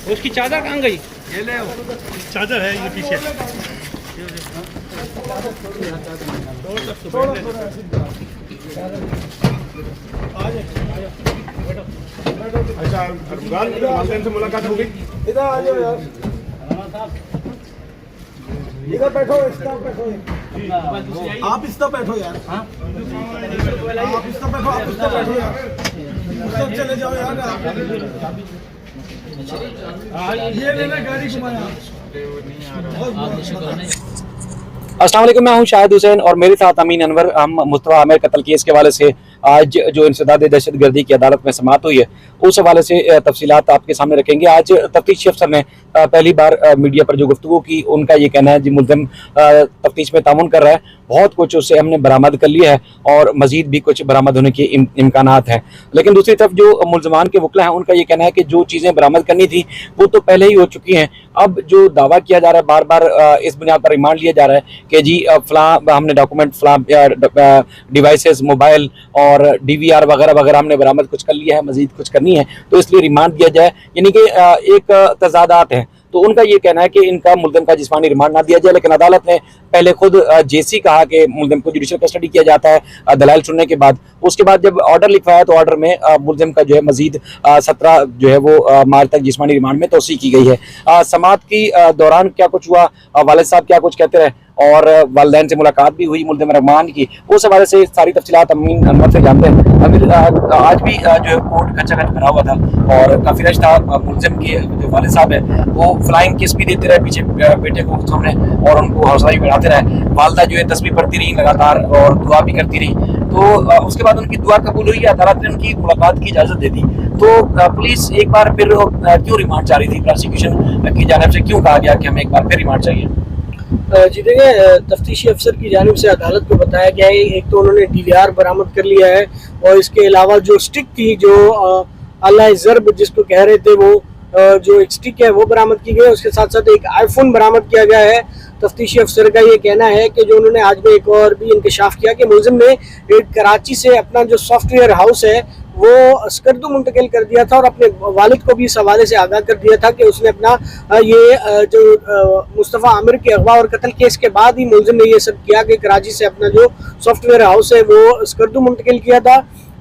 उसकी चादर कहाँ गई? ये ले चादर है ये पीछे। अच्छा अरमगान से मुलाकात हो गई। इधर आ जाओ यार, इधर बैठो, इस तरफ बैठो, आप इस तरफ बैठो यार, आप इस तरफ बैठो, आप इस तरफ बैठो यार, उस तरफ चले जाओ यार। ये लेना गाड़ी घुमाया। अस्सलाम वालेकुम, मैं हूं शाहिद हुसैन और मेरे साथ अमीन अनवर। हम मुस्तफा आमिर कत्ल केस के हवाले से आज जो इंसदाद दहशतगर्दी की अदालत में समाअत हुई है उस हवाले से तफसीलात आपके सामने रखेंगे। आज तफ्तीशी अफसर ने पहली बार मीडिया पर जो गुफ्तगू की, उनका ये कहना है जी मुल्ज़िम तफ्तीश में तामुन कर रहा है, बहुत कुछ उससे हमने बरामद कर लिया है और मजीद भी कुछ बरामद होने के इम्कानात हैं। लेकिन दूसरी तरफ जो मुल्ज़मान के वकला हैं उनका ये कहना है कि जो चीज़ें बरामद करनी थी वो तो पहले ही हो चुकी हैं। अब जो दावा किया जा रहा है, बार बार इस बुनियाद पर रिमांड लिया जा रहा है कि जी फलां हमने डॉक्यूमेंट, फलां डिवाइसेस, मोबाइल और DVR वगैरह वगैरह हमने बरामद कुछ कर लिया है, मजीद कुछ करनी है तो इसलिए रिमांड दिया जाए, यानी कि एक तजादात है। तो उनका ये कहना है कि इनका मुल्ज़िम का जिस्मानी रिमांड ना दिया जाए, लेकिन अदालत ने पहले खुद जेसी कहा कि मुल्ज़िम को जुडिशल कस्टडी किया जाता है दलाइल सुनने के बाद। उसके बाद जब ऑर्डर लिखवाया तो ऑर्डर में मुल्ज़िम का जो है मजीद 17 जो है वो मार्च तक जिस्मानी रिमांड में तोसी की गई है। समाअत की दौरान क्या कुछ हुआ, वालिद साहब क्या कुछ कहते रहे और वालिदैन से मुलाकात भी हुई मुल्ज़िम रहमान की, उस हवाले से सारी तफसीलात अमीन अनवर से जानते हैं। अमीर, आज भी जो है कोर्ट खचा खच भरा हुआ था और काफ़ी रश था। मुल्ज़िम के जो वालिद साहब है वो फ्लाइंग किस भी देते रहे पीछे बेटे को सामने और उनको हौसला भी बढ़ाते रहे। वालदा जो है तस्बीह पढ़ती रही लगातार और दुआ भी करती रही। तो उसके बाद उनकी दुआ कबूल हुई, अदालत ने उनकी मुलाकात की इजाज़त दे दी। तो पुलिस एक बार फिर क्यों रिमांड चाह रही थी? प्रोसिक्यूशन की जानिब से क्यों कहा गया कि हमें एक बार फिर रिमांड चाहिए? जी देखिए, तफ्तीशी अफसर की जानिब से अदालत को बताया गया है, एक तो उन्होंने DVR बरामद कर लिया है और इसके अलावा जो स्टिक थी, जो अल्लाह ज़र्ब जिसको कह रहे थे, वो जो एक स्टिक है वो बरामद की गई। उसके साथ साथ एक आईफोन बरामद किया गया है। तफ्तीशी अफसर का ये कहना है कि जो उन्होंने आज में एक और भी इंकशाफ किया कि मुल्ज़िम ने एक कराची से अपना जो सॉफ्टवेयर हाउस है वो स्कर्दू मुंतकिल कर दिया था और अपने वालिद को भी इस हवाले से आगाह कर दिया था कि उसने अपना ये जो मुस्तफ़ा आमिर के अगवा और कत्ल केस के बाद ही मुल्ज़िम ने ये सब किया कि कराची से अपना जो सॉफ्टवेयर हाउस है वो स्कर्दू मुंतकिल किया था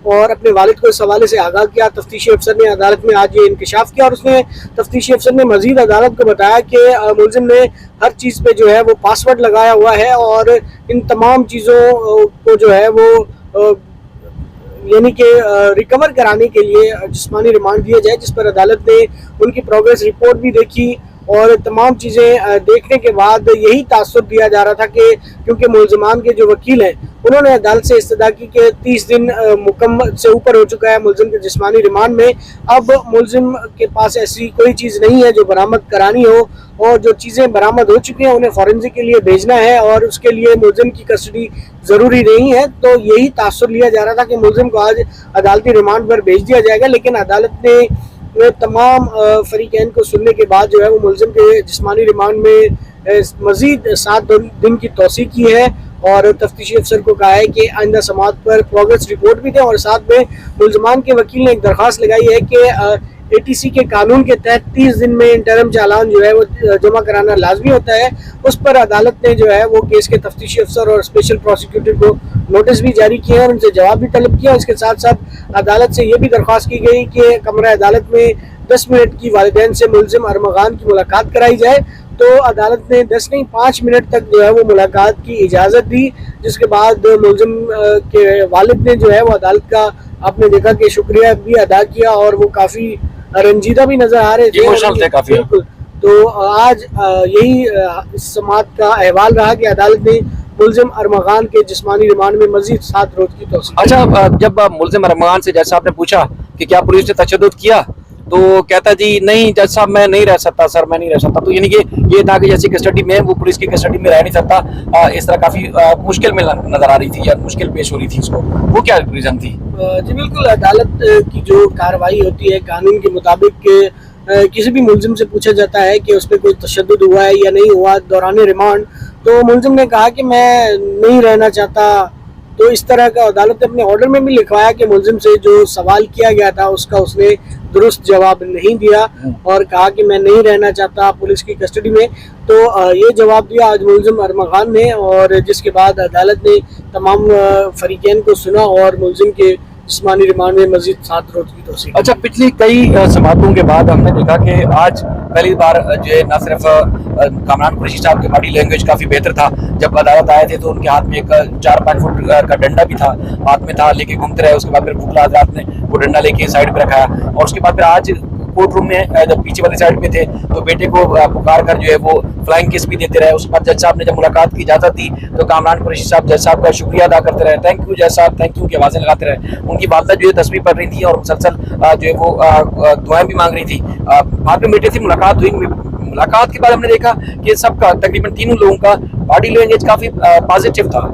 और अपने वालिद को इस हवाले से आगाह किया। तफ्तीशी अफसर ने अदालत में आज ये इंकशाफ किया और उसने तफ्तीशी अफसर ने मजीद अदालत को बताया कि मुल्ज़िम ने हर चीज़ पे जो है वो पासवर्ड लगाया हुआ है और इन तमाम चीज़ों को जो है वो यानी कि रिकवर कराने के लिए जिस्मानी रिमांड दिया जाए, जिस पर अदालत ने उनकी प्रोग्रेस रिपोर्ट भी देखी और तमाम चीज़ें देखने के बाद यही तासुर दिया जा रहा था कि क्योंकि मुल्ज़मान के जो वकील हैं उन्होंने अदालत से इस्तदा की कि 30 दिन मुकम्मल से ऊपर हो चुका है मुल्ज़िम के जिस्मानी रिमांड में, अब मुल्ज़िम के पास ऐसी कोई चीज़ नहीं है जो बरामद करानी हो और जो चीज़ें बरामद हो चुकी हैं उन्हें फॉरेंसिक के लिए भेजना है और उसके लिए मुल्ज़िम की कस्टडी ज़रूरी नहीं है। तो यही तासुर लिया जा रहा था कि मुल्ज़िम को आज अदालती रिमांड पर भेज दिया जाएगा, लेकिन अदालत ने तमाम फरीकैन को सुनने के बाद जो है वो मुल्ज़िम के जिस्मानी रिमांड में मज़ीद 7 दिन की तोसी की है और तफ्तीशी अफसर को कहा है कि आइंदा समाअत पर प्रोग्रेस रिपोर्ट भी दें और साथ में मुल्ज़मान के वकील ने एक दरख्वास्त लगाई है कि ATC के कानून के तहत 30 दिन में इंटरम चालान जो है वो जमा कराना लाजमी होता है। उस पर अदालत ने जो है वो केस के तफ्तीशी अफसर और स्पेशल प्रोसिक्यूटर को नोटिस भी जारी किया और उनसे जवाब भी तलब किया। इसके साथ साथ अदालत से ये भी दरख्वास्त की गई कि कमरा अदालत में 10 मिनट की वालिदैन से मुल्ज़िम अरमगान की मुलाकात कराई जाए। तो अदालत ने 10 नहीं 5 मिनट तक जो है वो मुलाकात की इजाज़त दी, जिसके बाद मुल्ज़िम के वालिद ने जो है वो अदालत का आपने देखा कि शुक्रिया भी अदा किया और वो काफ़ी रंजीदा भी नजर आ रहे थे काफी। बिल्कुल, तो आज यही समाअत का अहवाल रहा कि अदालत ने मुल्ज़िम अरमगान के जिस्मानी रिमांड में मजीद 7 रोज की तोसी। अच्छा, जब मुल्ज़िम अरमगान से जज साहब ने पूछा कि क्या पुलिस ने तशद्दुद किया तो कहता जी नहीं जज साहब मैं नहीं रह सकता सर, मैं नहीं रह सकता। तो यानी कि ये था कि जैसी कस्टडी में वो पुलिस की कस्टडी में रह नहीं सकता, इस तरह काफ़ी मुश्किल में नज़र आ रही थी या मुश्किल पेश हो रही थी उसको, वो क्या रीज़न थी? जी बिल्कुल, अदालत की जो कार्रवाई होती है कानून के मुताबिक किसी भी मुल्ज़िम से पूछा जाता है कि उस पर कोई तशद्दुद हुआ है या नहीं हुआ दौरान रिमांड, तो मुल्ज़िम ने कहा कि मैं नहीं रहना चाहता, तो तो इस तरह का अदालत ने अपने ऑर्डर में भी लिखवाया कि मुलजिम से जो सवाल किया गया था उसका उसने दुरुस्त जवाब नहीं दिया और कहा कि मैं नहीं रहना चाहता पुलिस की कस्टडी में। तो ये जवाब दिया आज मुलजिम अरमगान ने, और जिसके बाद अदालत ने तमाम फरीकैन को सुना और मुलजिम के जिस्मानी रिमांड में मजीद 7 रोज की तोसी। अच्छा, पिछली कई समातों के बाद हमने देखा कि आज पहली बार जो है न सिर्फ कामरान कुरैशी साहब की बॉडी लैंग्वेज काफ़ी बेहतर था। जब अदालत आए थे तो उनके हाथ में एक 4-5 फुट का डंडा भी था, हाथ में था, लेके घूमते रहे। उसके बाद फिर वकील हज़रात ने वो डंडा लेके साइड पे रखाया, और उसके बाद फिर आज कोर्ट रूम में जब पीछे वाली साइड पे थे तो बेटे को पुकार कर जो है वो फ्लाइंग किस भी देते रहे। उसके बाद जज साहब ने जब मुलाकात की इजाज़त दी तो कामरान कुरैशी साहब जज साहब का शुक्रिया अदा करते रहे, थैंक यू जज साहब, थैंक यू की आवाज़ें लगाते रहे। उनकी वालदा जो है तस्वीर पढ़ रही थी और मुसलसल जो है वो दुआएं भी मांग रही थी। बाद में बेटे से मुलाकात हुई। मुलाकात के बाद हमने देखा कि सबका तकरीबन तीनों लोगों का बॉडी लैंग्वेज काफ़ी पॉजिटिव था।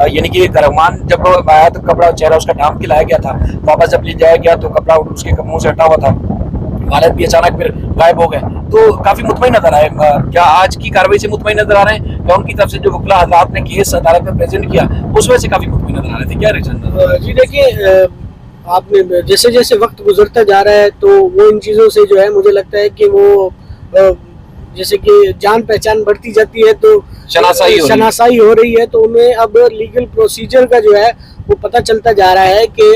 यानी कि रहमान जब आया तो कपड़ा चेहरा उसका ढांप के लाया गया था, वापस जब ले जाया गया तो कपड़ा उसके मुंह से हटा हुआ था, हालत भी अचानक फिर गायब हो गए। तो काफी मुतमईन नजर आए। क्या आज की कार्रवाई से मुतमईन नजर आ रहे हैं, या उनकी तरफ से जो वकील हज़रात ने केस अदालत में प्रेजेंट किया उस वजह से काफी मुतमईन नजर आ रहे थे? क्या रिएक्शन? जी देखिए, आपने जैसे जैसे वक्त गुजरता जा रहा है तो वो इन चीज़ों से जो है मुझे लगता है कि वो जैसे कि जान पहचान बढ़ती जाती है तो शनासाई हो रही है, तो उन्हें अब लीगल प्रोसीजर का जो है वो पता चलता जा रहा है कि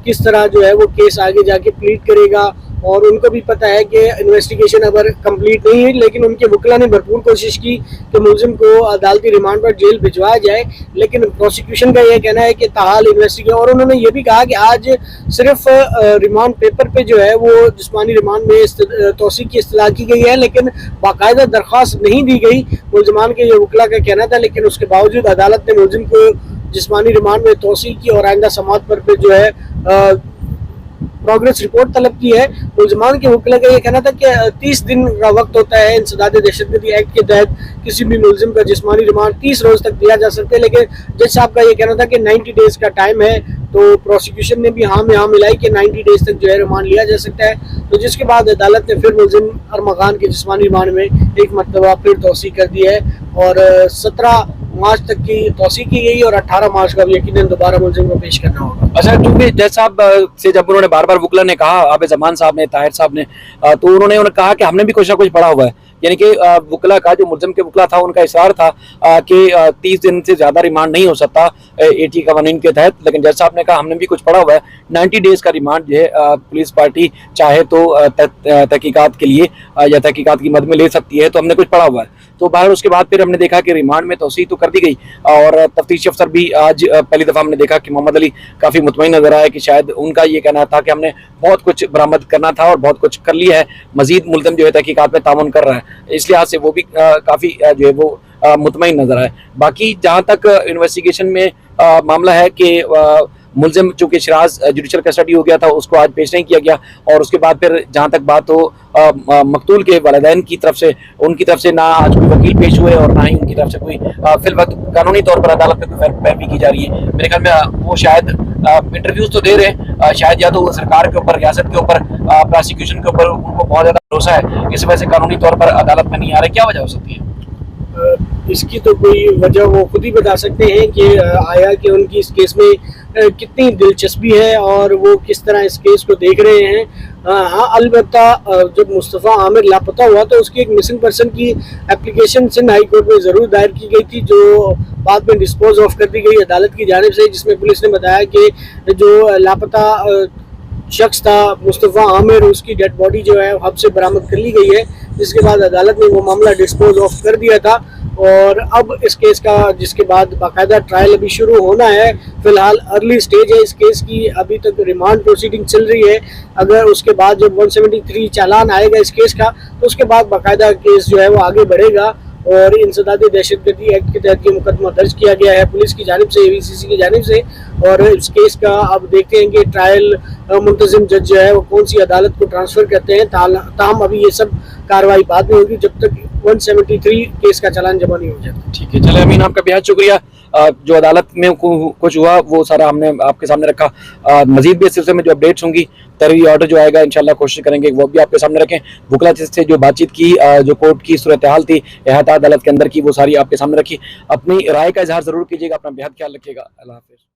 किस तरह जो है वो केस आगे जाके प्लीड करेगा। और उनको भी पता है कि इन्वेस्टिगेशन अगर कंप्लीट नहीं हुई, लेकिन उनके वकील ने भरपूर कोशिश की कि मुलजिम को अदालती रिमांड पर जेल भिजवाया जाए, लेकिन प्रोसिक्यूशन का ये कहना है कि ताहाल इन्वेस्टिगेशन। और उन्होंने ये भी कहा कि आज सिर्फ रिमांड पेपर पे जो है वो जिस्मानी रिमांड में तोसी की इस्तलाह की गई है, लेकिन बाकायदा दरख्वास्त नहीं दी गई। मुलजमान के ये वकील का कहना था, लेकिन उसके बावजूद अदालत ने मुलजिम को जिस्मानी रिमांड में तोसी की और आइंदा समाअत पर जो है प्रोग्रेस रिपोर्ट तलब की है। मुलजमान के वकील का ये कहना था कि 30 दिन का वक्त होता है इंसदाद दहशतगर्दी एक्ट के तहत किसी भी मुलजिम का जिस्मानी रिमांड 30 रोज तक दिया जा सकता है, लेकिन जज साहब का ये कहना था कि 90 डेज का टाइम है। तो प्रोसिक्यूशन ने भी हाँ में हाँ मिलाई कि 90 डेज तक जो है रिमांड लिया जा सकता है। तो जिसके बाद अदालत ने फिर मुलजिम अरमगान के जिस्मानी रिमांड में एक मरतबा फिर तोसी कर दी है, और 17 मार्च तक की तोसी की गई और 18 मार्च का भी यकीनन दोबारा मुलजिम को पेश करना होगा। अच्छा, क्योंकि जज साहब से जब उन्होंने बार बार वकील ने कहा, आबिद जमान साहब ने, ताहिर साहब ने, तो उन्होंने कहा कि हमने भी कुछ ना कुछ पढ़ा हुआ है। यानी कि वकील का जो मुलजिम के वकील था उनका इशरार था कि 30 दिन से ज़्यादा रिमांड नहीं हो सकता AT कानून के तहत, लेकिन जज साहब ने कहा हमने भी कुछ पढ़ा हुआ है, 90 डेज का रिमांड जो है पुलिस पार्टी चाहे तो तहकीकात के लिए या तहकीकात की मद में ले सकती है, तो हमने कुछ पढ़ा हुआ है। तो बाहर उसके बाद फिर हमने देखा कि रिमांड में तोसी तो कर दी गई, और तफ्तीशी अफसर भी आज पहली दफ़ा हमने देखा कि मोहम्मद अली काफ़ी मुतमईन नजर आया कि शायद उनका ये कहना था कि हमने बहुत कुछ बरामद करना था और बहुत कुछ कर लिया है, मजीद मुलजिम जो है तहकीकात में तामुन कर रहा है, इस लिहाज से वो भी काफ़ी जो है वो मुतमईन नजर आए। बाकी जहाँ तक इन्वेस्टिगेशन में मामला है कि मुलजिम चूँकि शिराज जुडिशल कस्टडी हो गया था, उसको आज पेश नहीं किया गया, और उसके बाद फिर जहाँ तक बात हो मकतूल के वालिदैन की तरफ से, उनकी तरफ से ना आज कोई वकील पेश हुए और ना ही उनकी तरफ से कोई फिल वक्त कानूनी तौर पर अदालत में कोई पैरवी की जा रही है। मेरे ख्याल में वो शायद इंटरव्यूज तो दे रहे हैं, शायद या तो सरकार के ऊपर, रियासत के ऊपर, प्रोसिक्यूशन के ऊपर उनको बहुत ज़्यादा भरोसा है, इस वजह से कानूनी तौर पर अदालत में नहीं आ रहे। क्या वजह हो सकती है इसकी? तो कोई वजह वो खुद ही बता सकते हैं कि आया कि उनकी इस केस में कितनी दिलचस्पी है और वो किस तरह इस केस को देख रहे हैं। हाँ, अलबत्ता जब मुस्तफ़ा आमिर लापता हुआ तो उसकी एक मिसिंग पर्सन की एप्लीकेशन सिंध हाई कोर्ट में ज़रूर दायर की गई थी, जो बाद में डिस्पोज ऑफ कर दी गई अदालत की जानिब से, जिसमें पुलिस ने बताया कि जो लापता शख्स था मुस्तफ़ा आमिर, उसकी डेड बॉडी जो है हब से बरामद कर ली गई है, जिसके बाद अदालत ने वो मामला डिस्पोज ऑफ कर दिया था। और अब इस केस का, जिसके बाद बाकायदा ट्रायल अभी शुरू होना है, फिलहाल अर्ली स्टेज है इस केस की, अभी तक रिमांड प्रोसीडिंग चल रही है। अगर उसके बाद जब 173 चालान आएगा इस केस का, तो उसके बाद बाकायदा केस जो है वो आगे बढ़ेगा, और इंसदाद दहशतगर्दी एक्ट के तहत ये मुकदमा दर्ज किया गया है पुलिस की जानिब से, AVCC की जानिब से। और इस केस का अब देखते हैं कि ट्रायल मुंतजिम जज जो है वो कौन सी अदालत को ट्रांसफ़र करते हैं। ताहम अभी ये सब कार्रवाई बाद में होगी जब तक 173 केस का चालान जमा नहीं हो जाता। ठीक है, चले अमीन, आपका बेहद शुक्रिया। जो अदालत में कुछ हुआ वो सारा हमने आपके सामने रखा। मजीद भी इस सिलसिले में जो अपडेट्स होंगी, तहरीरी ऑर्डर जो आएगा इंशाल्लाह कोशिश करेंगे वो भी आपके सामने रखें। वकील से जो बातचीत की, जो कोर्ट की सूरत हाल थी एहता अदालत के अंदर की, वो सारी आपके सामने रखी। अपनी राय का इजहार जरूर कीजिएगा, अपना बेहद ख्याल रखिएगा। अल्लाह हाफिज़।